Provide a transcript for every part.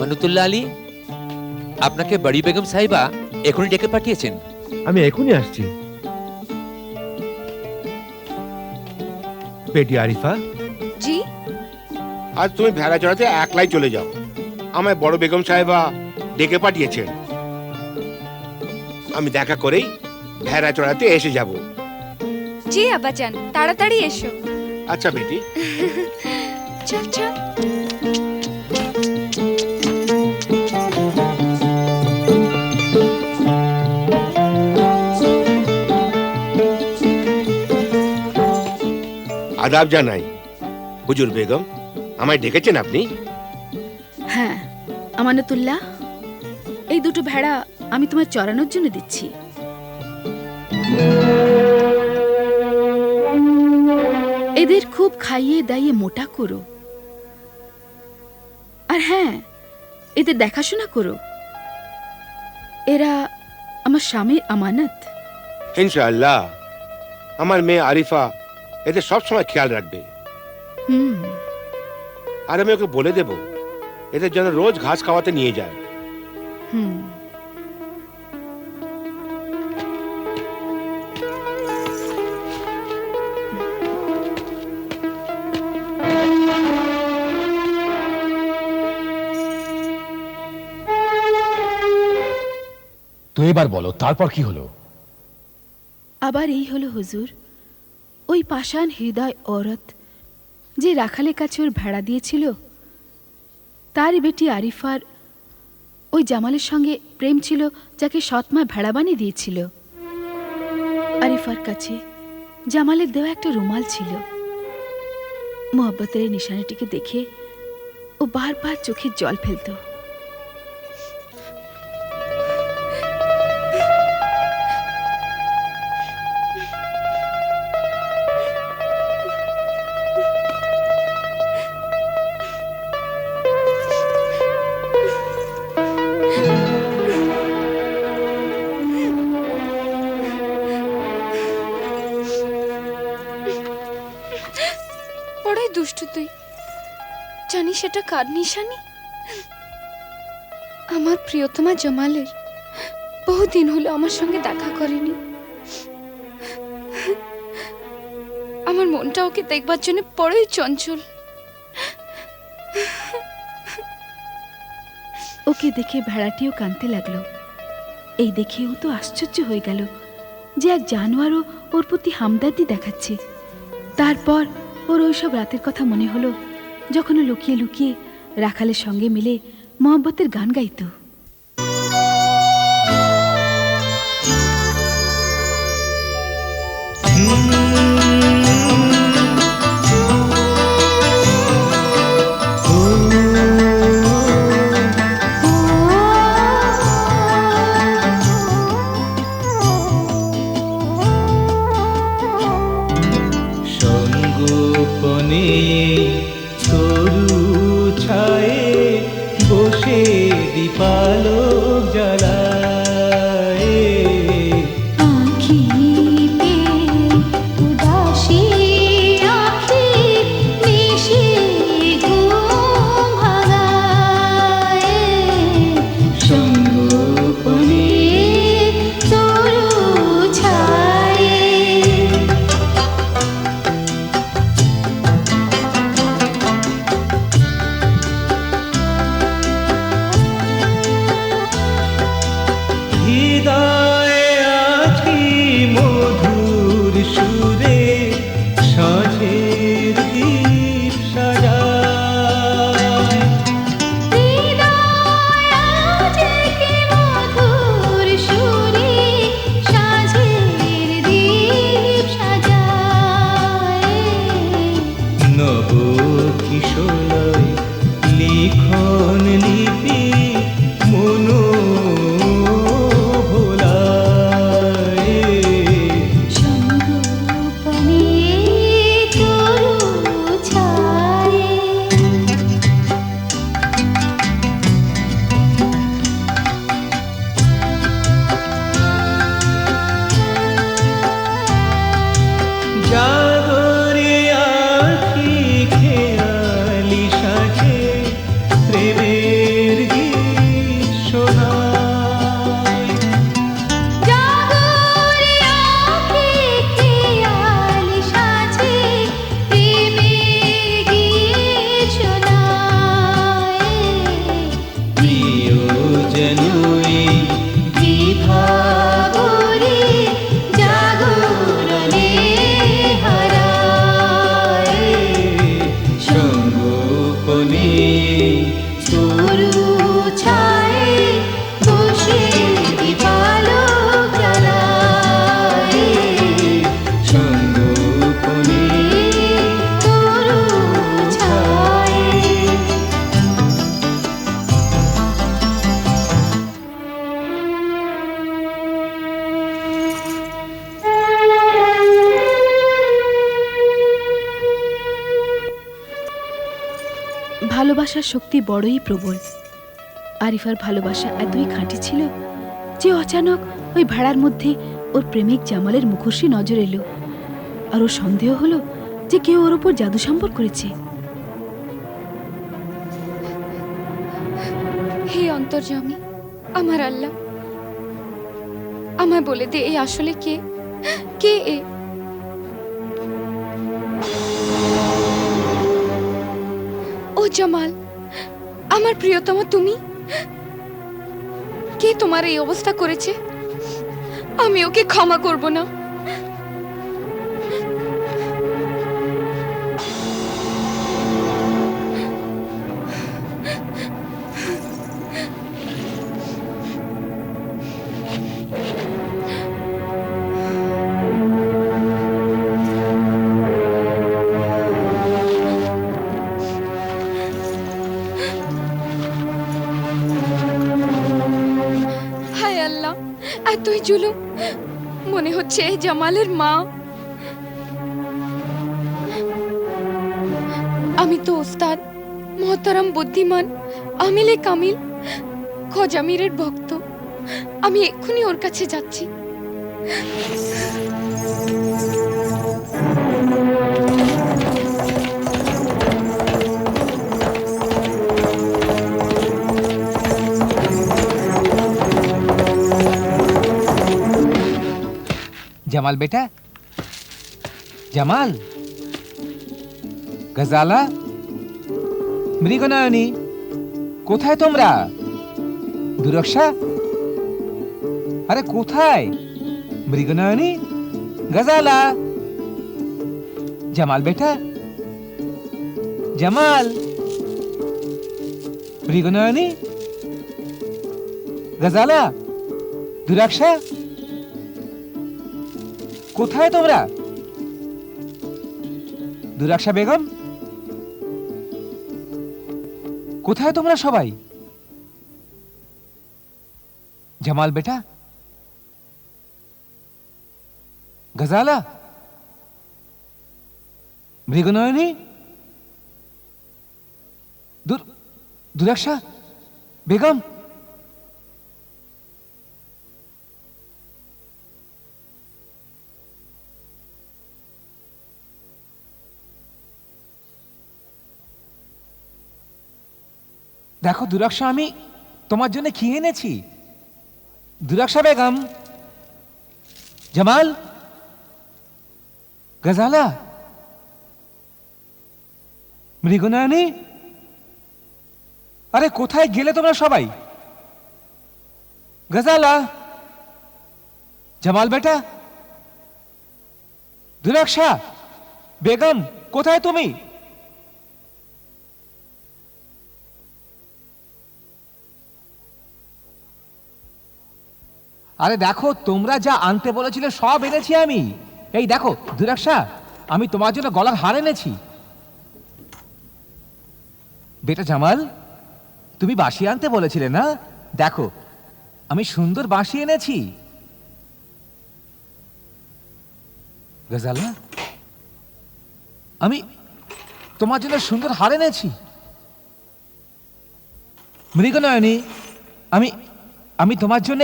আমানুতুল্লাহ আলী, আপনাকে বড়ি বেগম সাহিবা এখনই ডেকে পাঠিয়েছেন। আমি এখনই আসছি। বেটি আরিফা, জি। আজ তুমি ভেড়া চড়াতে একলাই চলে যাও, আমায় বড় বেগম সাহেবা ডেকে পাঠিয়েছেন। আমি দেখা করেই ভেড়া চড়াতে এসে যাব। জি আব্বাজান, তাড়াতাড়ি এসো। আচ্ছা বেটি। চল চল। আদাব জানাই। হুজুর বেগম, আমায় ডেকেছেন আপনি? হ্যাঁ আমানতুল্লাহ, এই দুটো ভেড়া আমি তোমার চড়ানোর জন্য দিচ্ছি। এদের খুব খাইয়ে দাইয়ে মোটা করো, আর হ্যাঁ, এদের দেখাশোনা করো। এরা আমার স্বামীর আমানত। ইনশাআল্লাহ আমার মেয়ে আরিফা এদের সব সময় খেয়াল রাখবে। হুম। আর আমি ওকে বলে দেব এদের যেন রোজ ঘাস খাওয়াতে নিয়ে যায়। হুম। তো এবার বলো, তারপর কি হলো? আবার এই হলো হুজুর, ওই পাষাণ হৃদয় औरत যে রাখালের কাছে ওর ভেড়া দিয়েছিল, তারই বেটি আরিফার ওই জামালের সঙ্গে প্রেম ছিল, যাকে সৎমা ভেড়া বানিয়ে দিয়েছিল। আরিফার কাছে জামালের দেওয়া একটা রুমাল ছিল। মোহব্বতের এই নিশানাটিকে দেখে ও বারবার চোখের জল ফেলতো। বড়ই দুষ্টু তুই, জানিস এটা কার নিশানি? আমার প্রিয়তমা জামালের। বহুদিন হলো আমার সঙ্গে দেখা করেনি। আমার মনটা ওকে দেখবার জন্য বড়ই চঞ্চল। ওকে দেখে ভেড়াটিও কাঁদতে লাগলো। এই দেখে ও তো আশ্চর্য হয়ে গেল যে এক জানোয়ারও ওর প্রতি হামদর্দি দেখাচ্ছে। তারপর ওর ওইসব রাতের কথা মনে হলো, যখন ও লুকিয়ে লুকিয়ে রাখালের সঙ্গে মিলে মহব্বতের গান গাইতো। সঙ্গোপনে তরু ছায়ে বসে দীপালোক জ্বালায়। আঁখিতে উদাসী আঁখি মিশে ঘুম ভাঙায়। সঙ্গোপনে তরু ছায়ে। হৃদয়ে আছি মধুর সুরে সাঁঝের দীপ সাজায়। হৃদয় আজকে মধুর সুরে সাঁঝের দীপ সাজায়। নব কিশোর লিখন লিপি মনো ভোলায়। সঙ্গোপনে তরু ছায়ে। জাগরে আখি খেয়ালি সাজে প্রেমের তরু ছায়ে বসে দীপালোক জ্বালায় সঙ্গোপনে তরু ছায়ে। ভালোবাসার শক্তি বড়ই প্রবল। আরিফার ভালোবাসা এতই খাঁটি ছিল যে অচানক ওই ভাড়ার মধ্যে ওর প্রেমিক জামালের মুখোশী নজর এলো, আর ওর সন্দেহ হলো যে কেউ ওর উপর জাদু সম্পর্ক করেছে। হে অন্তর্যামী, আমার আল্লাহ, আমায় বলে দে এ আসলে কে? কে এ? ও জামাল, আমার প্রিয়তম তুমি? কে তোমার এই অবস্থা করেছে? আমি ওকে ক্ষমা করব না। হায় আল্লাহ, এতই জুলুম! মনে হচ্ছে এই জামালের মা। আমি তো ওস্তাদ মহতারাম বুদ্ধিমান আমিলে কামিল খজামিরের ভক্ত। আমি এক্ষুনি ওর কাছে যাচ্ছি। জামাল বেটা, জামাল, গজালা, মৃগনয়নী, কোথায় তোমরা? দুরক্ষা, আরে কোথায়? মৃগনয়নী, গজালা, জামাল বেটা, জামাল, মৃগনয়নী, গজালা, দুরক্ষা, কোথায় তোমরা? দুরাক্ষা বেগম, কোথায় তোমরা সবাই? জামাল বেটা, গজালা, মৃগনয়নী, দুরাক্ষা বেগম, দেখো দুরাক্ষা, আমি তোমার জন্য কি এনেছি। দুরাক্ষা বেগম, জামাল, গজালা, মৃগনয়নী, আরে কোথায় গেলে তোমরা সবাই? গজালা, জামাল বেটা, দুরাক্ষা বেগম, কোথায় তুমি? আরে দেখো, তোমরা যা আনতে বলেছিলে সব এনেছি আমি। এই দেখো দুরাক্ষা, আমি তোমার জন্য গলার হার এনেছি। বেটা জামাল, তুমি বাঁশি আনতে বলেছিলে না? দেখো আমি সুন্দর বাঁশি এনেছি। গজালা, আমি তোমার জন্য সুন্দর হার এনেছি। মৃগনয়নী, আমি আমি তোমার জন্য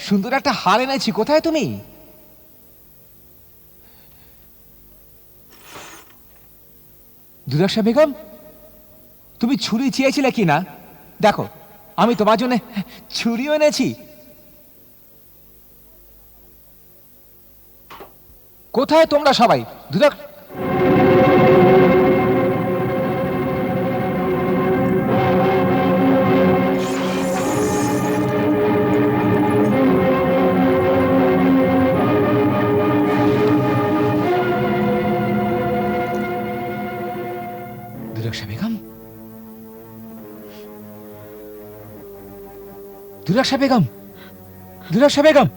সুন্দর একটা হার এনেছি। কোথায় তুমি? দুরাক্ষা বেগম, তুমি ছুরি চেয়েছিলে কি না? দেখো আমি তোমার জন্য ছুরিও এনেছি। কোথায় তোমরা সবাই? দুরাক্ষা বেগম, দুরাশা বেগম, দুরাশা বেগম।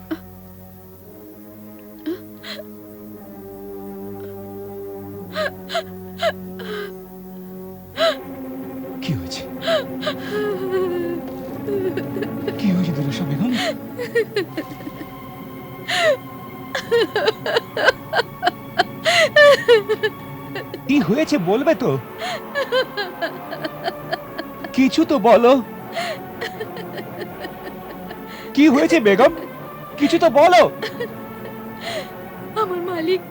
কি হয়েছে? কি হয়েছে দুরাশা বেগম? কি হয়েছে বলবে তো? কিছু তো বলো। কি হয়েছে বেগম? কিছু তো বলো। আমার মালিক,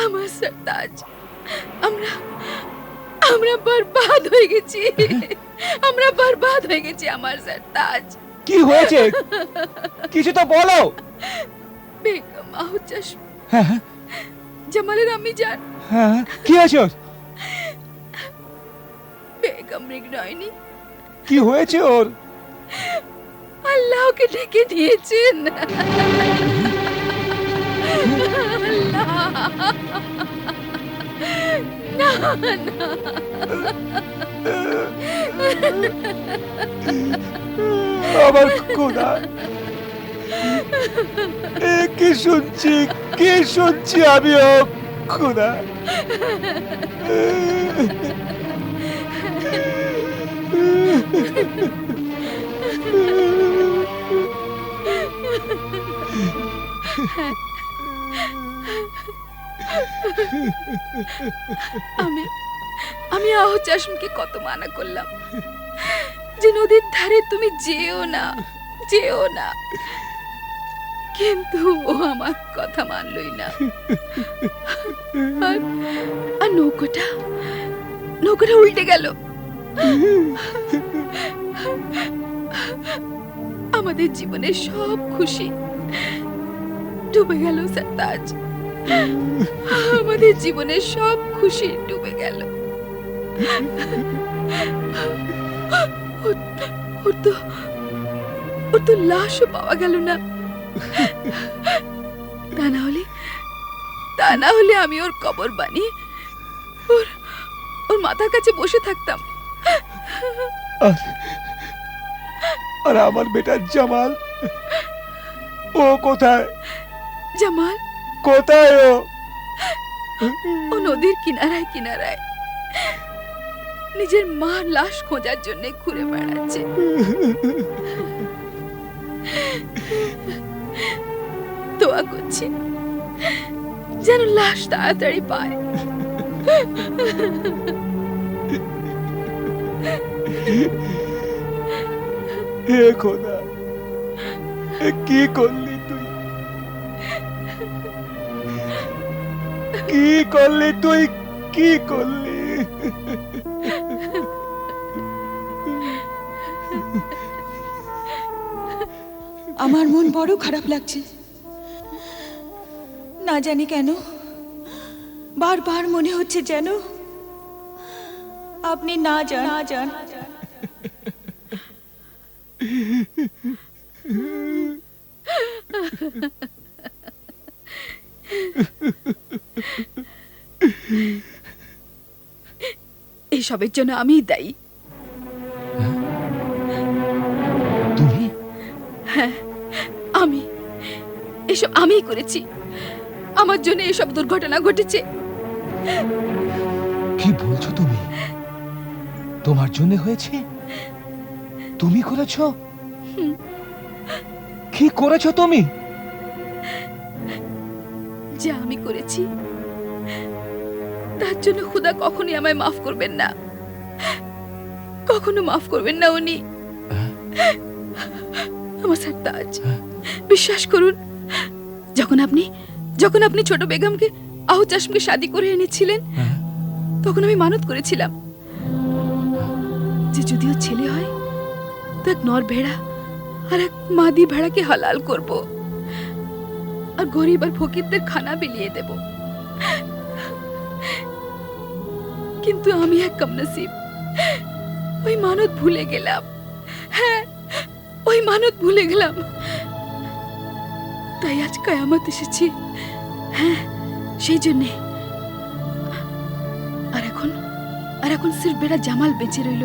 আমার সরতাজ, আমরা আমরা বরবাদ হয়ে গেছি। আমরা বরবাদ হয়ে গেছি আমার সরতাজ। কি হয়েছে? কিছু তো বলো। বেগম আহু চশম, হ্যাঁ হ্যাঁ জামালের আম্মি জান, হ্যাঁ, কি হয়েছে ওর? বেগম মৃগনয়নী কি হয়েছে ওর? আল্লাহ ওকে ডেকে দিয়েছেন। না না, আমার খোদা, এ কি শুনছি, কি শুনছি আমি? ও খোদা, আমি আমি আহু চশমকে কত মানা করলাম যে নদীর ধারে তুমি যেও না, যেও না, কিন্তু ও আমার কথা মানলই না। আর আর নৌকোটা নৌকোটা উল্টে গেল। আমাদের জীবনের সব খুশি ডুবে গেল সরতাজ। আমাদের জীবনের সব খুশি ডুবে গেল। ওর তো লাশও পাওয়া গেল না। তা না হলে আমি ওর কবর বানিয়ে ওর ওর মাথার কাছে বসে থাকতাম। আর আমার বেটা জামাল, ও কোথায়? জামাল কোথায় ও? ও নদীর কিনারায় কিনারায় নিজের মার লাশ খোঁজার জন্য ঘুরে বেড়াচ্ছে। দোয়া করছি যেন লাশ তাড়াতাড়ি পায়। হে খোদা, এ কি করলি তুই? কি করলি তুই? কি করলি? আমার মন বড় খারাপ লাগছে। না জানি কেন বারবার মনে হচ্ছে যেন আপনি না যান। এইসবের জন্য আমিই দায়ী। তুমি? হ্যাঁ, আমি এসব আমিই করেছি। আমার জন্য এসব দুর্ঘটনা ঘটেছে। কি বলছো তুমি? তোমার জন্য হয়েছে? তুমি করেছো? কি করেছো তুমি? যা আমি করেছি তার জন্য খোদা কখনোই আমায় মাফ করবেন না, কখনো মাফ করবেন না উনি। আমার সরতাজ, বিশ্বাস করুন, যখন আপনি ছোট বেগমকে আহু চশমকে শাদী করে এনেছিলেন, তখন আমি মানত করেছিলাম যে যদিও ছেলে হয় তো এক নর ভেড়া আর এক মাদি ভেড়াকে হালাল করব, আর গরিব আর ফকিরদের খানা বিলিয়ে দেব। কিন্তু আমি এক কমনসিব ওই মানত ভুলে গেলাম। হ্যাঁ, ওই মানত ভুলে গেলাম, তাই আজ কিয়ামত এসেছি। হ্যাঁ, সেই জন্যে। আর এখন সির্ফ বেটা জামাল বেঁচে রইল,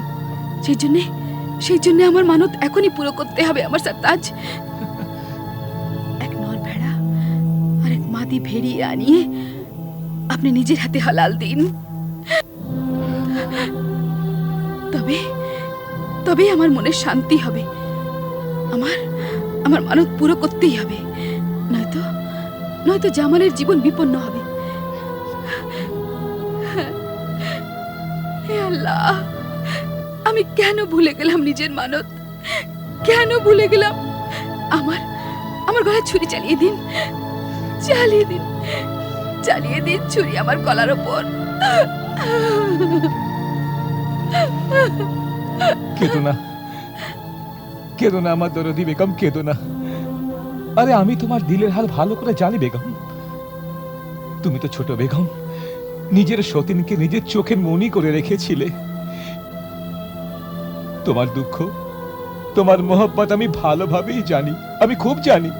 সেই জন্যে সেই জন্য আমার মানত এখনই পুরো করতে হবে আমার সরতাজ। এক নর ভেড়া আর এক মাদি ভেড়িয়ে আনিয়ে আপনি নিজের হাতে হালাল দিন, তবে তবে আমার মনে শান্তি হবে। আমার আমার মানত পুরো করতেই হবে, নয়তো নয়তো জামালের জীবন বিপন্ন হবে। হে আল্লাহ, আমি কেন ভুলে গেলাম নিজের মানত, কেন ভুলে গেলাম? আমার আমার গলায় ছুরি চালিয়ে দিন, চালিয়ে দিন, চালিয়ে দিন ছুরি আমার গলার ওপর। কেঁদো না, কেঁদো না আমার দরদি বেগম, কেঁদো না। আরে আমি তোমার দিলের হাল ভালো করে জানি বেগম। তুমি তো ছোট বেগম, নিজের সতীনকে নিজের চোখের মনি করে রেখেছিলে। তোমার দুঃখ, তোমার মোহব্বত আমি ভালোভাবেই জানি, আমি খুব জানি।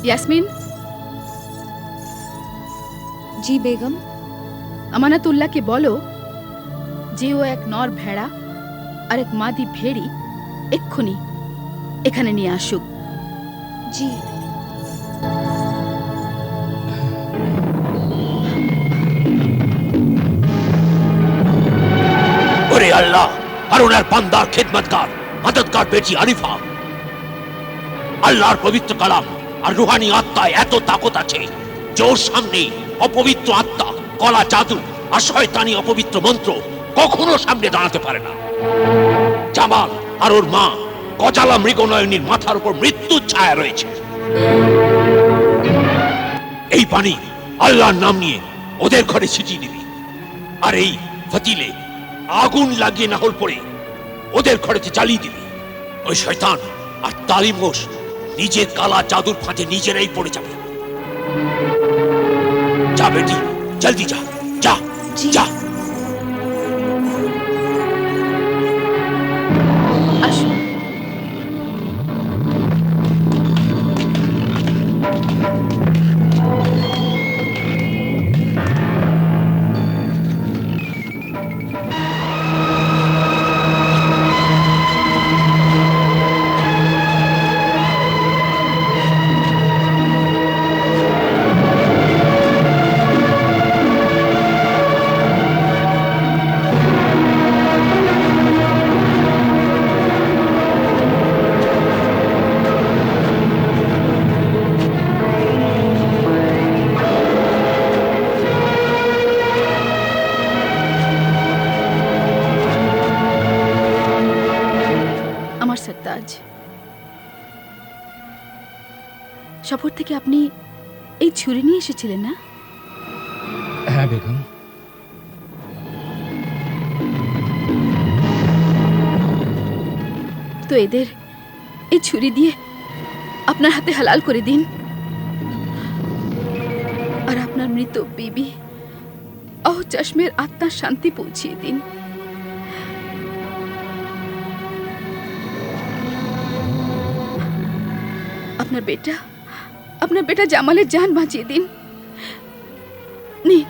ইয়াসমিন, জি বেগম। আমানাতুল্লাহকে বলো যে ও এক নর ভেড়া আর এক মাদি ভেড়ি এক্ষুনি এখানে নিয়ে আসুক। জি। ওরে আল্লাহ, আর ওনার বান্দার খেদমতগার মদদগার বেটি আরিফা, আল্লাহর পবিত্র কালাম আর রুহানি আত্মায় এত তাকত আছে যে ওর সামনে অপবিত্র আত্মা, কলা জাদু আর শয়তানি অপবিত্র মন্ত্র কখনো সামনে দাঁড়াতে পারে না। জামাল আর ওর মা গজালা মৃগনয়নীর মাথার উপর মৃত্যুর ছায়া রয়েছে। এই পানি আল্লাহর নাম নিয়ে ওদের ঘরে ছিটিয়ে দিবি, আর এই ফাতিলে আগুন লাগিয়ে নাহল পড়ে ওদের ঘরেতে জ্বালিয়ে দিবি। ওই শয়তান আর তালিম ঘোষ নিজের কালা জাদুর ফাঁদে নিজেরাই পড়ে যাবে। যা বেটি, জলদি যা, যা যা। আসুন। আমার সরতাজ, সফর থেকে আপনি এই ছুরি নিয়ে এসেছিলেন না? হ্যাঁ বেগম। তো এদের এই ছুরি দিয়ে আপনার হাতে হালাল করে দিন, আর আপনার মৃত বিবি আহ চশমের আত্মার শান্তি পৌঁছিয়ে দিন। আপনার বেটা জামালের জান বাঁচিয়ে দিন। নিন।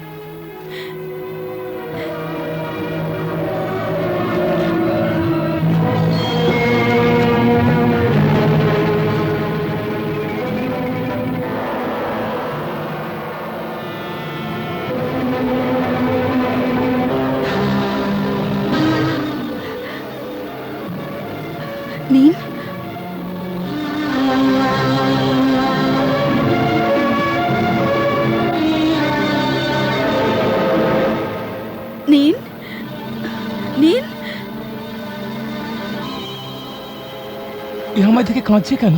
নিন। নিন, নিন। এ আমার দিকে কাঁদছে কেন?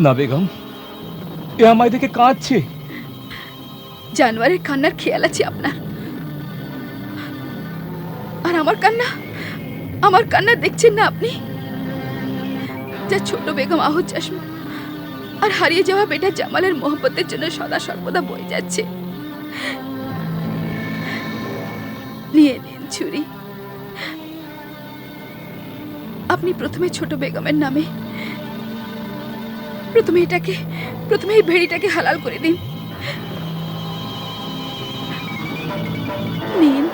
না বেগম, এ আমায় দেখে কাঁদছে। জানোয়ারের কান্নার খেয়াল আছে আপনার, আর আমার কান্না দেখছেন না আপনি? যা ছোট বেগম আহ চশমা আর হারিয়ে যাওয়া বেটা জামালের মোহব্বতের জন্য সদা সর্বদা বয়ে যাচ্ছে। নিয়ে নিন ছুরি, আপনি প্রথমে ছোট বেগমের নামে প্রথমে এই ভেড়িটাকে হালাল করে দিন। নিন।